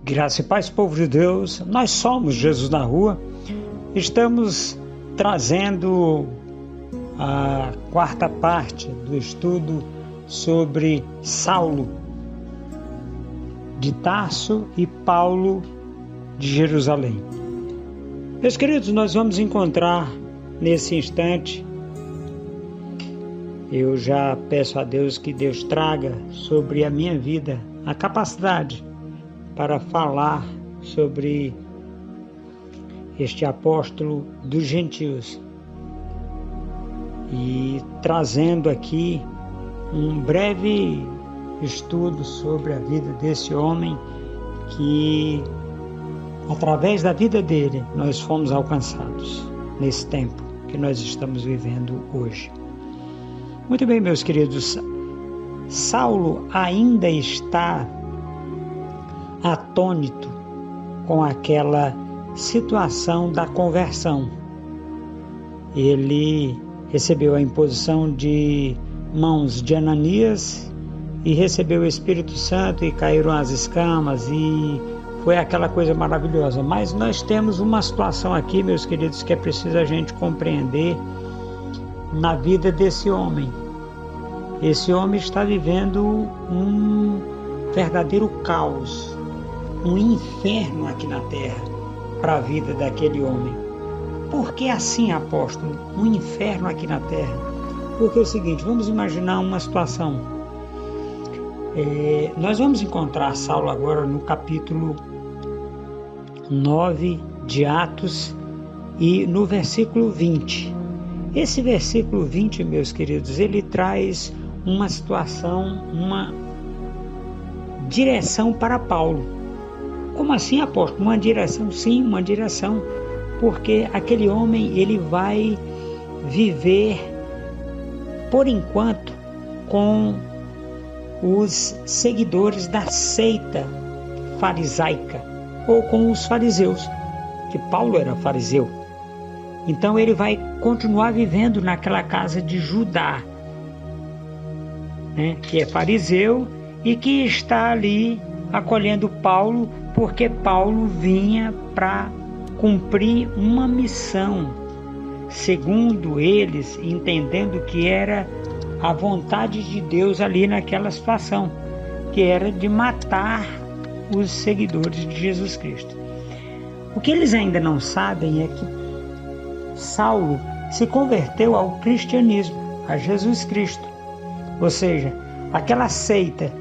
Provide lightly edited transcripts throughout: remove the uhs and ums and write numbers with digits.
Graça e paz, povo de Deus, nós somos Jesus na Rua. Estamos trazendo a quarta parte do estudo sobre Saulo de Tarso e Paulo de Jerusalém. Meus queridos, nós vamos encontrar nesse instante, eu já peço a Deus que Deus traga sobre a minha vida a capacidade para falar sobre este apóstolo dos gentios e trazendo aqui um breve estudo sobre a vida desse homem que, através da vida dele, nós fomos alcançados nesse tempo que nós estamos vivendo hoje. Muito bem, meus queridos, Saulo ainda está atônito com aquela situação da conversão. Ele recebeu a imposição de mãos de Ananias e recebeu o Espírito Santo e caíram as escamas e foi aquela coisa maravilhosa. Mas nós temos uma situação aqui, meus queridos, que é preciso a gente compreender na vida desse homem. Esse homem está vivendo um verdadeiro caos, um inferno aqui na terra para a vida daquele homem. Por que assim, apóstolo? Um inferno aqui na terra? Porque é o seguinte, vamos imaginar uma situação. Nós vamos encontrar Saulo agora no capítulo 9 de Atos e no versículo 20. Esse versículo 20, meus queridos, ele traz uma situação, uma direção para Paulo. Como assim, apóstolo? Uma direção? Sim, uma direção. Porque aquele homem, ele vai viver, por enquanto, com os seguidores da seita farisaica, ou com os fariseus, que Paulo era fariseu. Então ele vai continuar vivendo naquela casa de Judá, né, que é fariseu e que está ali acolhendo Paulo, porque Paulo vinha para cumprir uma missão, segundo eles, entendendo que era a vontade de Deus ali naquela situação, que era de matar os seguidores de Jesus Cristo. O que eles ainda não sabem é que Saulo se converteu ao cristianismo, a Jesus Cristo. Ou seja, aquela seita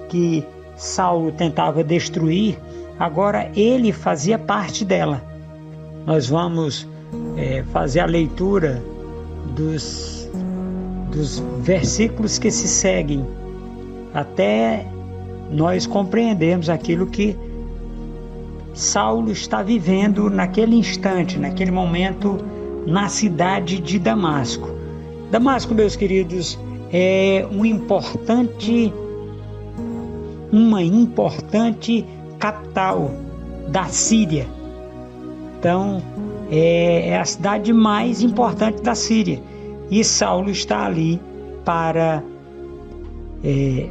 que Saulo tentava destruir, agora ele fazia parte dela. Nós vamos fazer a leitura dos versículos que se seguem, até nós compreendermos aquilo que Saulo está vivendo naquele instante, naquele momento, na cidade de Damasco. Damasco, meus queridos, é uma importante capital da Síria. Então, é a cidade mais importante da Síria. E Saulo está ali para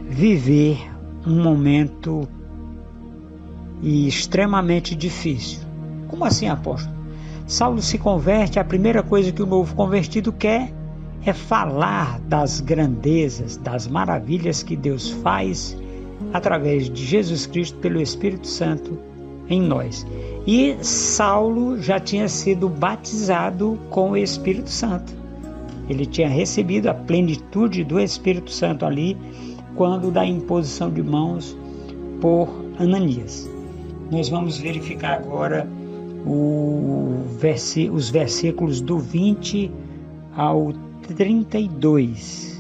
viver um momento extremamente difícil. Como assim, apóstolo? Saulo se converte, a primeira coisa que o novo convertido quer é falar das grandezas, das maravilhas que Deus faz através de Jesus Cristo pelo Espírito Santo em nós. E Saulo já tinha sido batizado com o Espírito Santo. Ele tinha recebido a plenitude do Espírito Santo ali, quando da imposição de mãos por Ananias. Nós vamos verificar agora os versículos do 20 ao 32.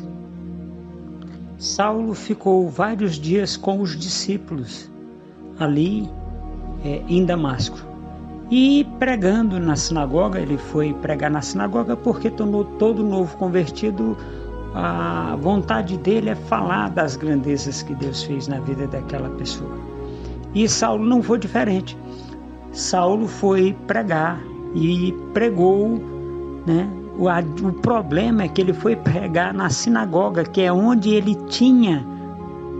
Saulo ficou vários dias com os discípulos ali em Damasco e pregando na sinagoga. Ele foi pregar na sinagoga porque todo novo convertido, a vontade dele é falar das grandezas que Deus fez na vida daquela pessoa. E Saulo não foi diferente. Saulo foi pregar e pregou, né? O problema é que ele foi pregar na sinagoga, que é onde ele tinha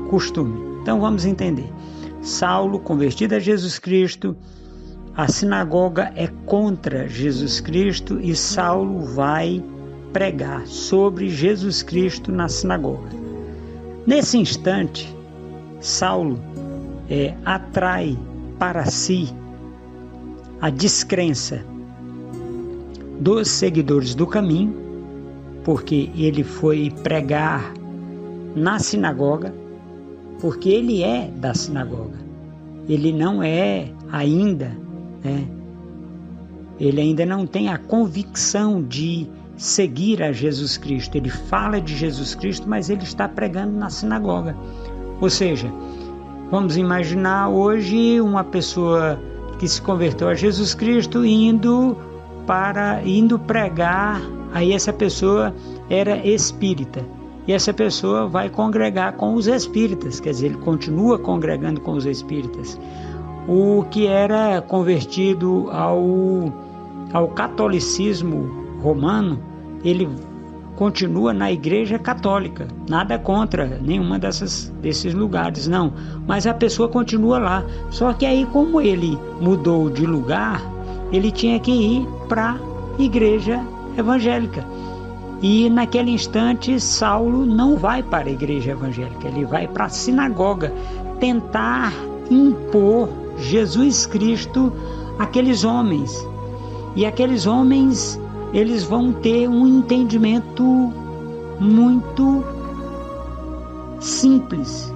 costume. Então vamos entender. Saulo, convertido a Jesus Cristo, a sinagoga é contra Jesus Cristo e Saulo vai pregar sobre Jesus Cristo na sinagoga. Nesse instante, Saulo atrai para si a descrença dos seguidores do caminho, porque ele foi pregar na sinagoga, porque ele é da sinagoga. Ele não é ainda, ele ainda não tem a convicção de seguir a Jesus Cristo. Ele fala de Jesus Cristo, mas ele está pregando na sinagoga. Ou seja, vamos imaginar hoje uma pessoa que se converteu a Jesus Cristo indo pregar, aí essa pessoa era espírita. E essa pessoa vai congregar com os espíritas, quer dizer, ele continua congregando com os espíritas. O que era convertido ao catolicismo romano, ele continua na igreja católica, nada contra nenhuma desses lugares, não, mas a pessoa continua lá, só que aí como ele mudou de lugar, ele tinha que ir para a igreja evangélica, e naquele instante Saulo não vai para a igreja evangélica, ele vai para a sinagoga, tentar impor Jesus Cristo àqueles homens, e aqueles homens eles vão ter um entendimento muito simples,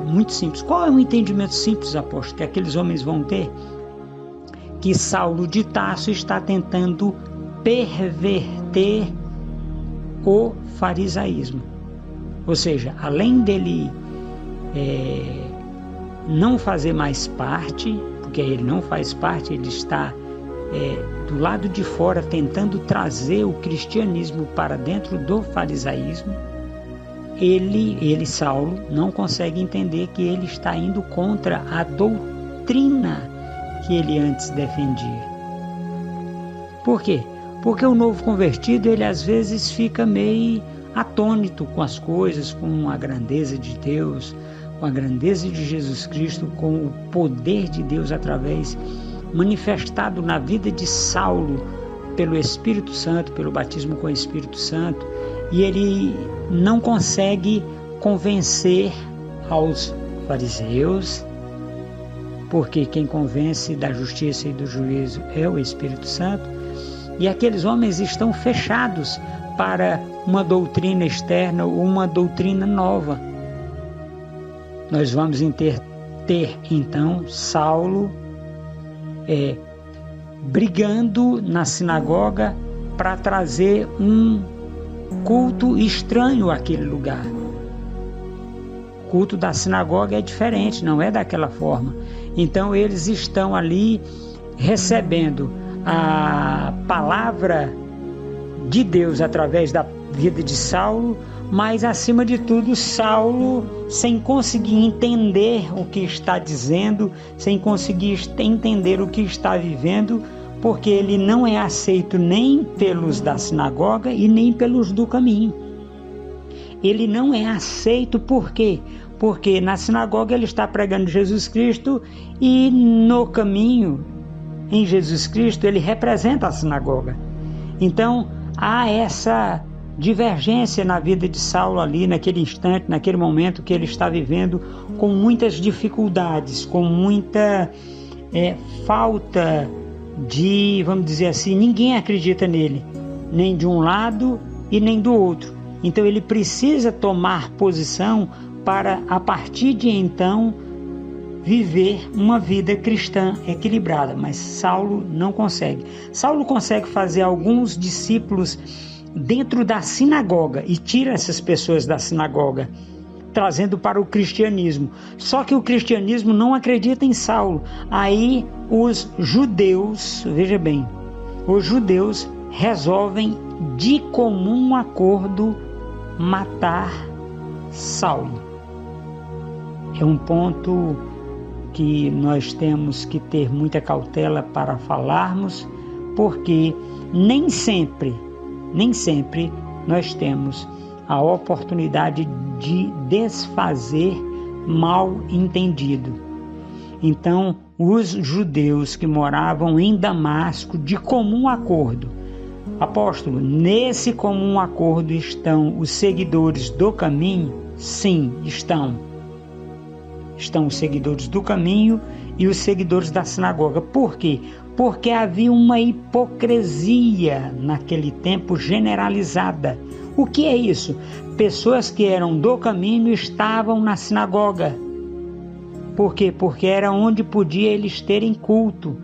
muito simples. Qual é o entendimento simples, apóstolo, que aqueles homens vão ter? Que Saulo de Tarso está tentando perverter o farisaísmo, ou seja, além dele não fazer mais parte, porque ele não faz parte, ele está do lado de fora tentando trazer o cristianismo para dentro do farisaísmo. Ele, Saulo, não consegue entender que ele está indo contra a doutrina que ele antes defendia. Por quê? Porque o novo convertido, ele às vezes fica meio atônito com as coisas, com a grandeza de Deus, com a grandeza de Jesus Cristo, com o poder de Deus manifestado na vida de Saulo pelo Espírito Santo, pelo batismo com o Espírito Santo, e ele não consegue convencer aos fariseus, porque quem convence da justiça e do juízo é o Espírito Santo, e aqueles homens estão fechados para uma doutrina externa ou uma doutrina nova. Nós vamos ter então Saulo brigando na sinagoga para trazer um culto estranho àquele lugar. O culto da sinagoga é diferente, não é daquela forma. Então eles estão ali recebendo a palavra de Deus através da vida de Saulo, mas acima de tudo Saulo sem conseguir entender o que está dizendo, sem conseguir entender o que está vivendo, porque ele não é aceito nem pelos da sinagoga e nem pelos do caminho. Ele não é aceito por quê? Porque na sinagoga ele está pregando Jesus Cristo e no caminho, em Jesus Cristo, ele representa a sinagoga. Então há essa divergência na vida de Saulo ali, naquele instante, naquele momento que ele está vivendo com muitas dificuldades, com muita falta de, vamos dizer assim, ninguém acredita nele, nem de um lado e nem do outro. Então ele precisa tomar posição para, a partir de então, viver uma vida cristã equilibrada, mas Saulo não consegue. Saulo consegue fazer alguns discípulos dentro da sinagoga e tira essas pessoas da sinagoga, trazendo para o cristianismo. Só que o cristianismo não acredita em Saulo. Aí os judeus, veja bem, os judeus resolvem de comum acordo matar Saulo. É um ponto que nós temos que ter muita cautela para falarmos, porque nem sempre nós temos a oportunidade de desfazer mal entendido. Então, os judeus que moravam em Damasco, de comum acordo, apóstolo, nesse comum acordo estão os seguidores do caminho? Sim, estão. Estão os seguidores do caminho e os seguidores da sinagoga. Por quê? Porque havia uma hipocrisia naquele tempo generalizada. O que é isso? Pessoas que eram do caminho estavam na sinagoga. Por quê? Porque era onde podia eles terem culto.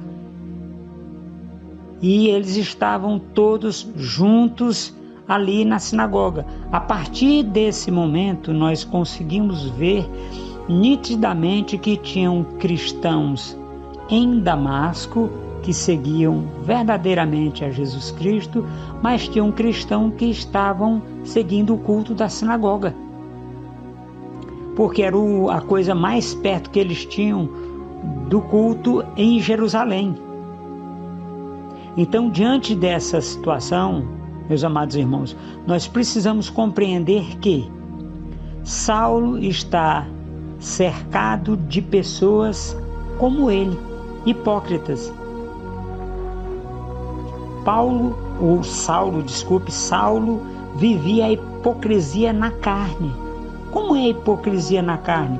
E eles estavam todos juntos ali na sinagoga. A partir desse momento, nós conseguimos ver nitidamente que tinham cristãos em Damasco que seguiam verdadeiramente a Jesus Cristo, mas tinham cristãos que estavam seguindo o culto da sinagoga, porque era a coisa mais perto que eles tinham do culto em Jerusalém. Então, diante dessa situação, meus amados irmãos, nós precisamos compreender que Saulo está cercado de pessoas como hipócritas. Saulo vivia a hipocrisia na carne. Como é a hipocrisia na carne?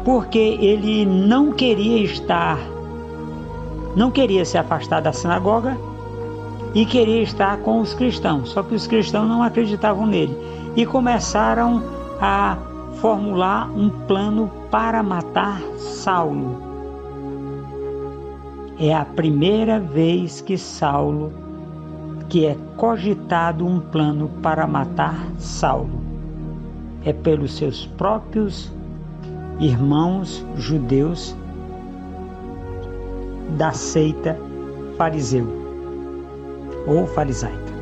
Porque ele não queria se afastar da sinagoga e queria estar com os cristãos, só que os cristãos não acreditavam nele e começaram a formular um plano para matar Saulo. É a primeira vez que é cogitado um plano para matar Saulo. É pelos seus próprios irmãos judeus da seita fariseu ou farisaica.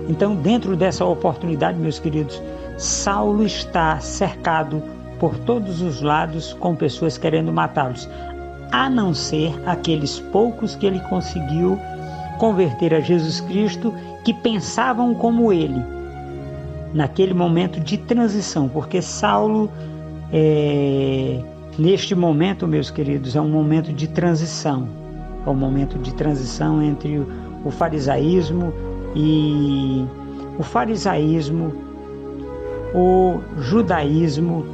Então, dentro dessa oportunidade, meus queridos, Saulo está cercado por todos os lados com pessoas querendo matá-los, a não ser aqueles poucos que ele conseguiu converter a Jesus Cristo, que pensavam como ele, naquele momento de transição, porque Saulo, neste momento, meus queridos, é um momento de transição, entre o farisaísmo o judaísmo,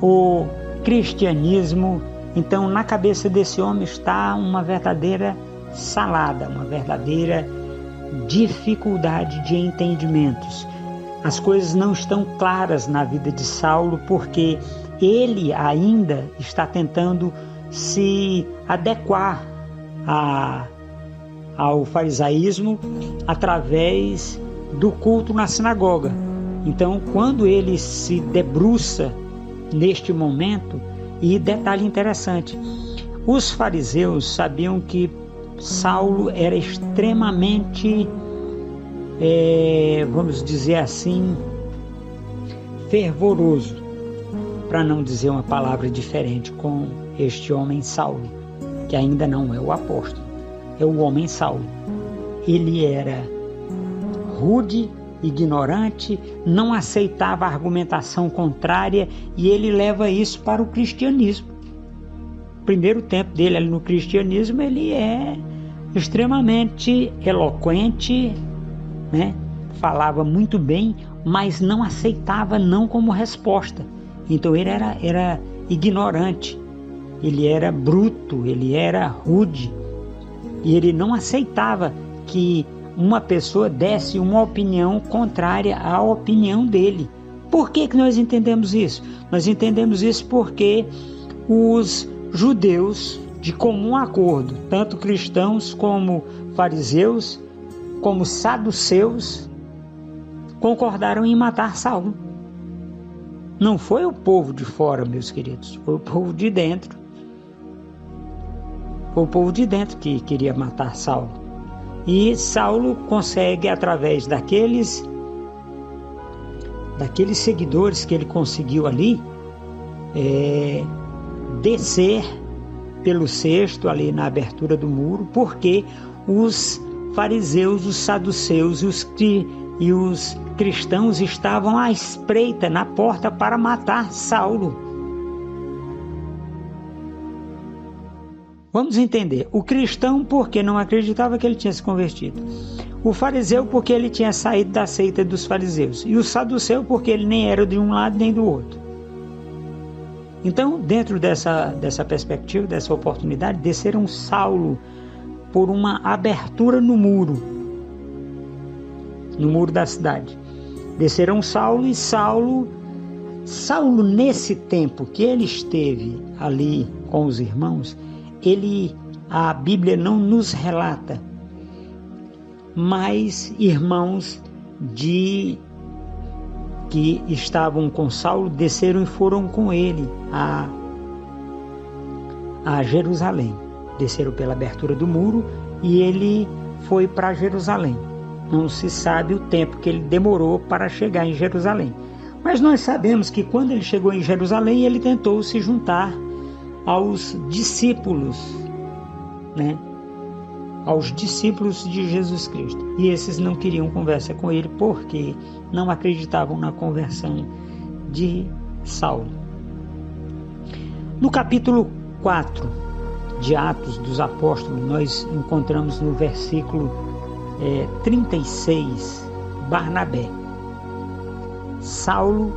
o cristianismo. Então, na cabeça desse homem está uma verdadeira salada, uma verdadeira dificuldade de entendimentos. As coisas não estão claras na vida de Saulo, porque ele ainda está tentando se adequar ao farisaísmo através do culto na sinagoga. Então, quando ele se debruça neste momento, e detalhe interessante, os fariseus sabiam que Saulo era extremamente, vamos dizer assim, fervoroso, para não dizer uma palavra diferente, com este homem Saulo, que ainda não é o apóstolo, é o homem Saulo. Ele era rude, ignorante, não aceitava a argumentação contrária, e ele leva isso para o cristianismo. Primeiro tempo dele ali no cristianismo, ele é extremamente eloquente, né? Falava muito bem, mas não aceitava não como resposta. Então ele era ignorante, ele era bruto, ele era rude, e ele não aceitava que uma pessoa desse uma opinião contrária à opinião dele. Por que nós entendemos isso? Nós entendemos isso porque os judeus, de comum acordo, tanto cristãos como fariseus, como saduceus, concordaram em matar Saulo. Não foi o povo de fora, meus queridos, foi o povo de dentro. Foi o povo de dentro que queria matar Saulo. E Saulo consegue, através daqueles seguidores que ele conseguiu ali, descer pelo cesto ali na abertura do muro, porque os fariseus, os saduceus e os que e os cristãos estavam à espreita na porta para matar Saulo. Vamos entender. O cristão porque não acreditava que ele tinha se convertido. O fariseu porque ele tinha saído da seita dos fariseus. E o saduceu porque ele nem era de um lado nem do outro. Então, dentro dessa perspectiva, dessa oportunidade, desceram Saulo por uma abertura no muro da cidade. Desceram Saulo e Saulo nesse tempo que ele esteve ali com os irmãos, a Bíblia não nos relata, mas irmãos que estavam com Saulo desceram e foram com ele a Jerusalém. Desceram pela abertura do muro e ele foi para Jerusalém. Não se sabe o tempo que ele demorou para chegar em Jerusalém. Mas nós sabemos que quando ele chegou em Jerusalém, ele tentou se juntar aos discípulos, aos discípulos de Jesus Cristo. E esses não queriam conversa com ele porque não acreditavam na conversão de Saulo. No capítulo 4 de Atos dos Apóstolos, nós encontramos no versículo 36, Barnabé. Saulo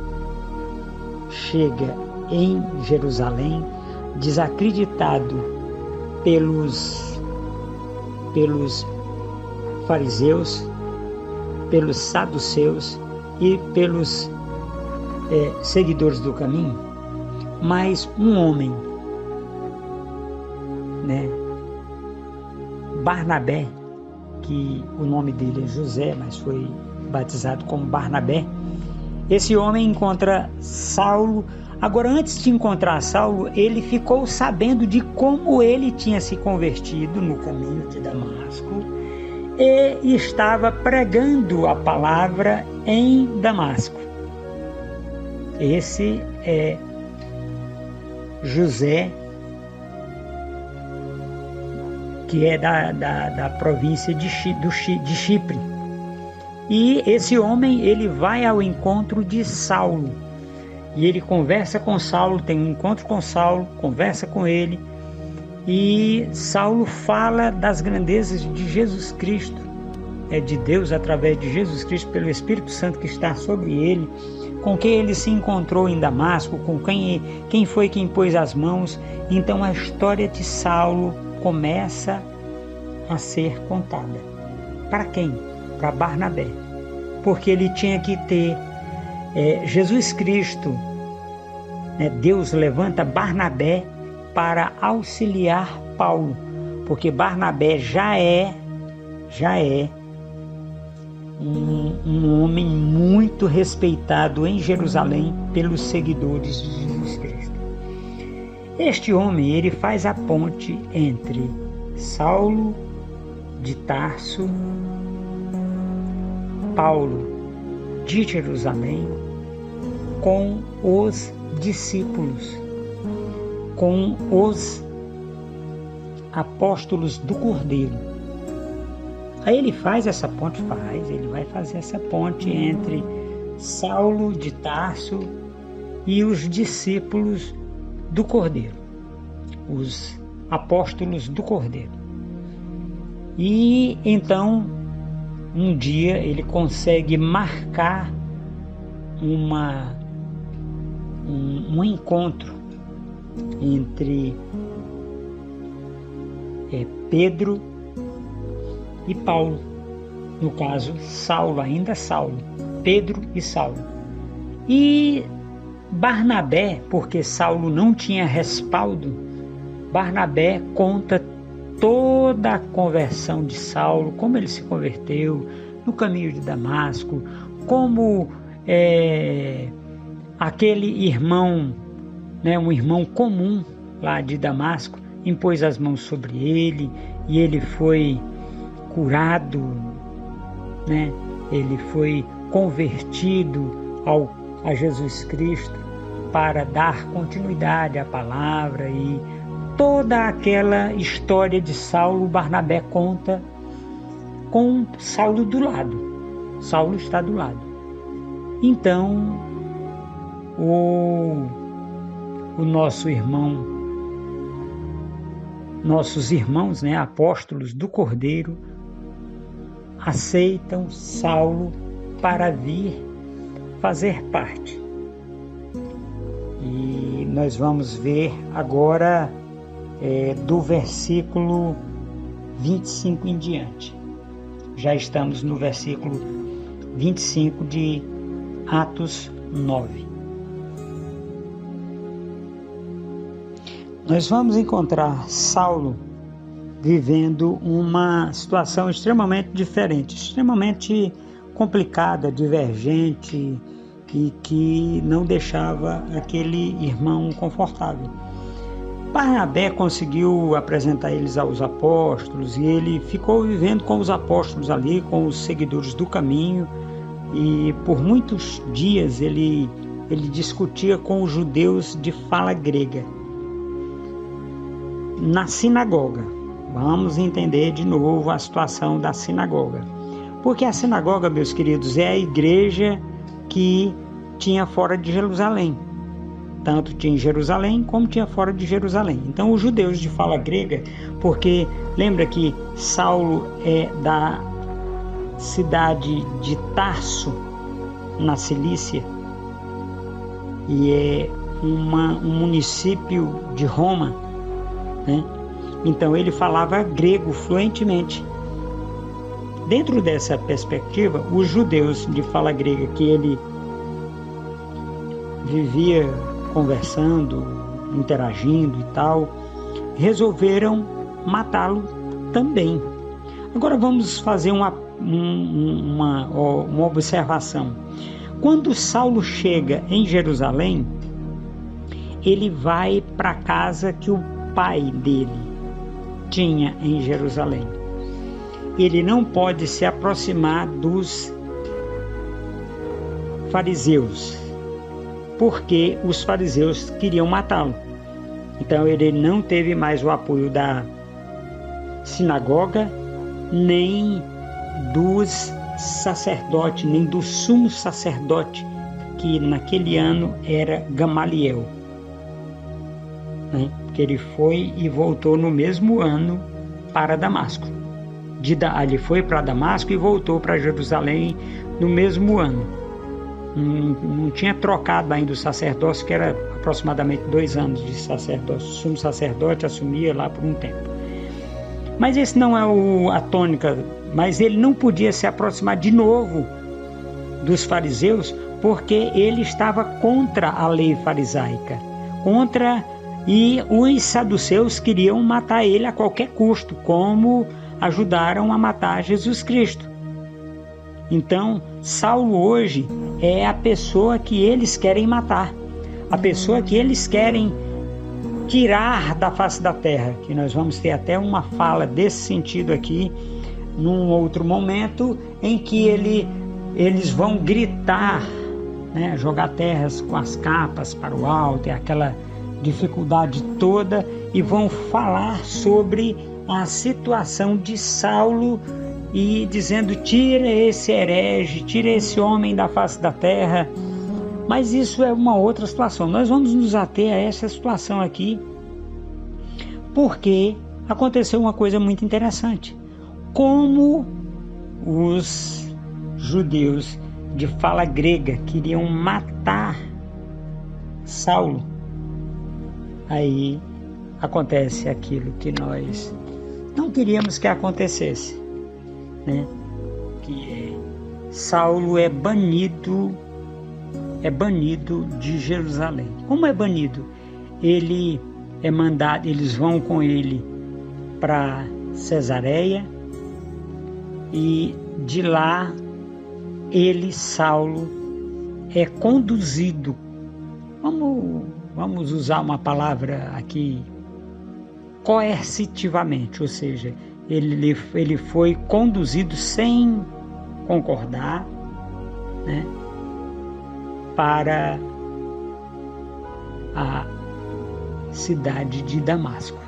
chega em Jerusalém desacreditado pelos fariseus, pelos saduceus e pelos seguidores do caminho, mas um homem, Barnabé, que o nome dele é José, mas foi batizado como Barnabé. Esse homem encontra Saulo. Agora, antes de encontrar Saulo, ele ficou sabendo de como ele tinha se convertido no caminho de Damasco e estava pregando a palavra em Damasco. Esse é José, que é da província de Chipre. E esse homem, ele vai ao encontro de Saulo. E ele conversa com Saulo, tem um encontro com Saulo, conversa com ele. E Saulo fala das grandezas de Jesus Cristo, de Deus através de Jesus Cristo, pelo Espírito Santo que está sobre ele, com quem ele se encontrou em Damasco, com quem foi quem pôs as mãos. Então a história de Saulo começa a ser contada. Para quem? Para Barnabé. Porque ele tinha que ter Jesus Cristo, Deus levanta Barnabé para auxiliar Paulo, porque Barnabé já é um homem muito respeitado em Jerusalém pelos seguidores de Jesus Cristo. Este homem, ele faz a ponte entre Saulo de Tarso, Paulo de Jerusalém, com os discípulos, com os apóstolos do Cordeiro. Aí ele faz essa ponte, ele vai fazer essa ponte entre Saulo de Tarso e os discípulos do Cordeiro, os apóstolos do Cordeiro. E então, um dia ele consegue marcar um encontro entre Pedro e Paulo. No caso, Saulo, Pedro e Saulo. E Barnabé, porque Saulo não tinha respaldo, Barnabé conta toda a conversão de Saulo, como ele se converteu no caminho de Damasco, como aquele irmão, um irmão comum lá de Damasco, impôs as mãos sobre ele e ele foi curado, ele foi convertido a Jesus Cristo para dar continuidade à palavra. E toda aquela história de Saulo, Barnabé conta com Saulo do lado. Saulo está do lado. Então, o nosso irmão, nossos irmãos, né, apóstolos do Cordeiro, aceitam Saulo para vir fazer parte. E nós vamos ver agora do versículo 25 em diante. Já estamos no versículo 25 de Atos 9. Nós vamos encontrar Saulo vivendo uma situação extremamente diferente, extremamente complicada, divergente, e que não deixava aquele irmão confortável. Barnabé conseguiu apresentar eles aos apóstolos e ele ficou vivendo com os apóstolos ali, com os seguidores do caminho, e por muitos dias ele discutia com os judeus de fala grega na sinagoga. Vamos entender de novo a situação da sinagoga, porque a sinagoga, meus queridos, é a igreja que tinha fora de Jerusalém. Tanto tinha em Jerusalém como tinha fora de Jerusalém. Então os judeus de fala grega, porque lembra que Saulo é da cidade de Tarso, na Cilícia, e é um município de Roma, né? Então ele falava grego fluentemente. Dentro dessa perspectiva, os judeus de fala grega, que ele vivia conversando, interagindo e tal, resolveram matá-lo também. Agora vamos fazer uma observação. Quando Saulo chega em Jerusalém, ele vai para a casa que o pai dele tinha em Jerusalém. Ele não pode se aproximar dos fariseus, porque os fariseus queriam matá-lo. Então ele não teve mais o apoio da sinagoga, nem dos sacerdotes, nem do sumo sacerdote, que naquele ano era Gamaliel, né? Porque ele foi e voltou no mesmo ano para Damasco. Ele foi para Damasco e voltou para Jerusalém no mesmo ano. Não tinha trocado ainda o sacerdócio, que era aproximadamente 2 anos de sacerdócio. O sumo sacerdote assumia lá por um tempo. Mas esse não é a tônica. Mas ele não podia se aproximar de novo dos fariseus, porque ele estava contra a lei farisaica. E os saduceus queriam matar ele a qualquer custo, como ajudaram a matar Jesus Cristo. Então, Saulo hoje é a pessoa que eles querem matar, a pessoa que eles querem tirar da face da terra, que nós vamos ter até uma fala desse sentido aqui, num outro momento, em que eles vão gritar, né, jogar terras com as capas para o alto, e aquela dificuldade toda, e vão falar sobre a situação de Saulo, e dizendo: tira esse herege, tira esse homem da face da terra. Mas isso é uma outra situação. Nós vamos nos ater a essa situação aqui, porque aconteceu uma coisa muito interessante. Como os judeus de fala grega queriam matar Saulo, aí acontece aquilo que nós não queríamos que acontecesse, né? Que Saulo é banido de Jerusalém. Como é banido? Ele é mandado, eles vão com ele para Cesareia, e de lá Saulo é conduzido, vamos usar uma palavra aqui, coercitivamente, ou seja, ele foi conduzido sem concordar, né, para a cidade de Damasco.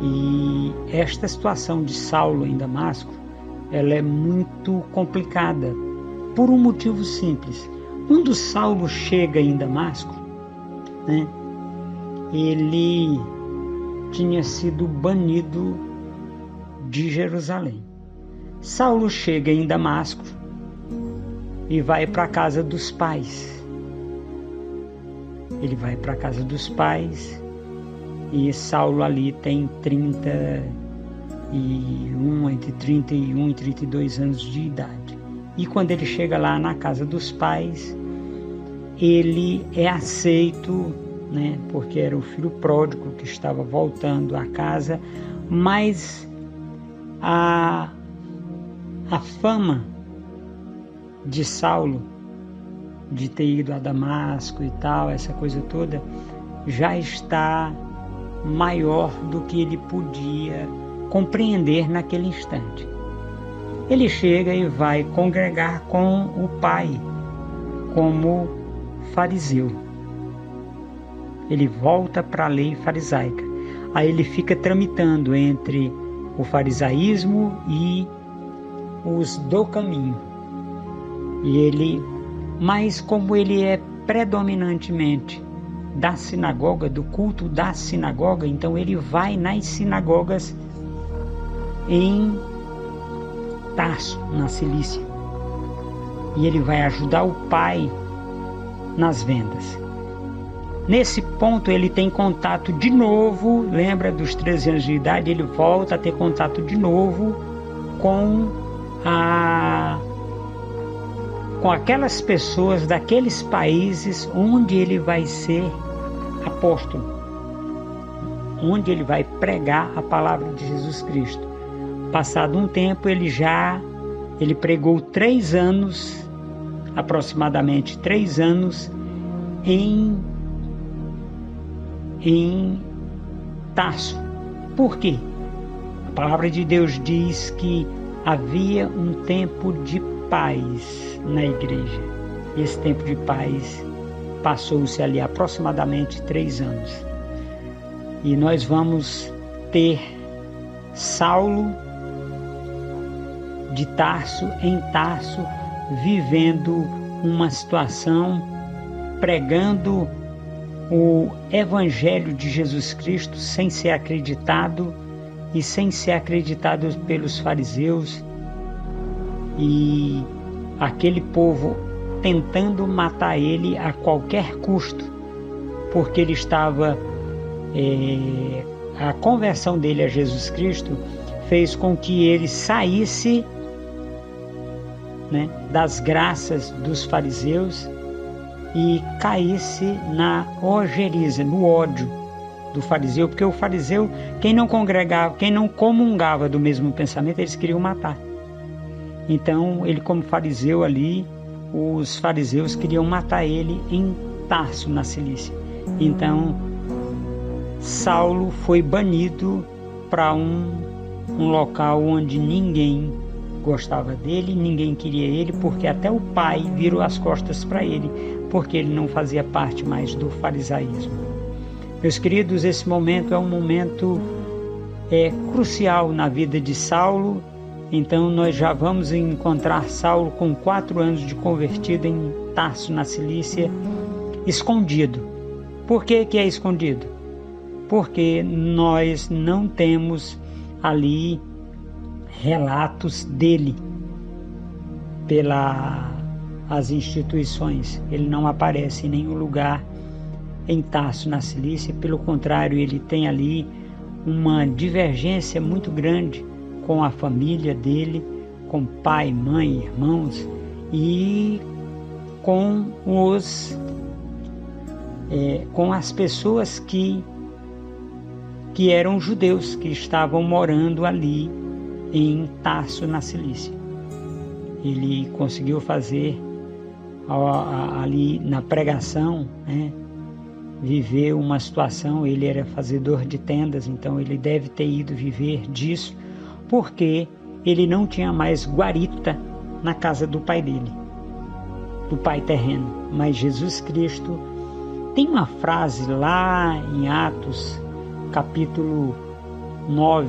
E esta situação de Saulo em Damasco ela é muito complicada, por um motivo simples. Quando Saulo chega em Damasco, né, ele tinha sido banido de Jerusalém. Saulo chega em Damasco e vai para a casa dos pais. Ele vai para a casa dos pais e Saulo ali tem entre 31 e 32 anos de idade. E quando ele chega lá na casa dos pais, ele é aceito, né, porque era o filho pródigo que estava voltando à casa, mas a fama de Saulo, de ter ido a Damasco e tal, essa coisa toda, já está maior do que ele podia compreender naquele instante. Ele chega e vai congregar com o pai como fariseu. Ele volta para a lei farisaica. Aí ele fica tramitando entre o farisaísmo e os do caminho. Mas como ele é predominantemente da sinagoga, do culto da sinagoga, então ele vai nas sinagogas em Tarso, na Cilícia. E ele vai ajudar o pai nas vendas. Nesse ponto ele tem contato de novo, lembra dos 13 anos de idade, ele volta a ter contato de novo com aquelas pessoas daqueles países onde ele vai ser apóstolo, onde ele vai pregar a palavra de Jesus Cristo. Passado um tempo, ele pregou 3 anos, aproximadamente 3 anos, em Tarso. Por quê? A palavra de Deus diz que havia um tempo de paz na igreja. E esse tempo de paz passou-se ali aproximadamente 3 anos. E nós vamos ter Saulo de Tarso, em Tarso, vivendo uma situação, pregando o Evangelho de Jesus Cristo sem ser acreditado e sem ser acreditado pelos fariseus, e aquele povo tentando matar ele a qualquer custo, porque ele estava, a conversão dele a Jesus Cristo fez com que ele saísse, né, das graças dos fariseus e caísse na ojeriza, no ódio do fariseu, porque o fariseu, quem não congregava, quem não comungava do mesmo pensamento, eles queriam matar. Então, ele como fariseu ali, os fariseus queriam matar ele em Tarso, na Cilícia. Então, Saulo foi banido para um local onde ninguém gostava dele, ninguém queria ele, porque até o pai virou as costas para ele, porque ele não fazia parte mais do farisaísmo. Meus queridos, esse momento é um momento crucial na vida de Saulo. Então nós já vamos encontrar Saulo com 4 anos de convertido em Tarso, na Cilícia, escondido. Por que é escondido? Porque nós não temos ali relatos dele pelas instituições. Ele não aparece em nenhum lugar em Tarso, na Cilícia. Pelo contrário, ele tem ali uma divergência muito grande com a família dele, com pai, mãe, irmãos e com as pessoas que eram judeus, que estavam morando ali em Tarso, na Cilícia. Ele conseguiu fazer ali na pregação, né, viver uma situação. Ele era fazedor de tendas, então ele deve ter ido viver disso, porque ele não tinha mais guarita na casa do pai dele, do pai terreno. Mas Jesus Cristo tem uma frase lá em Atos, capítulo 9,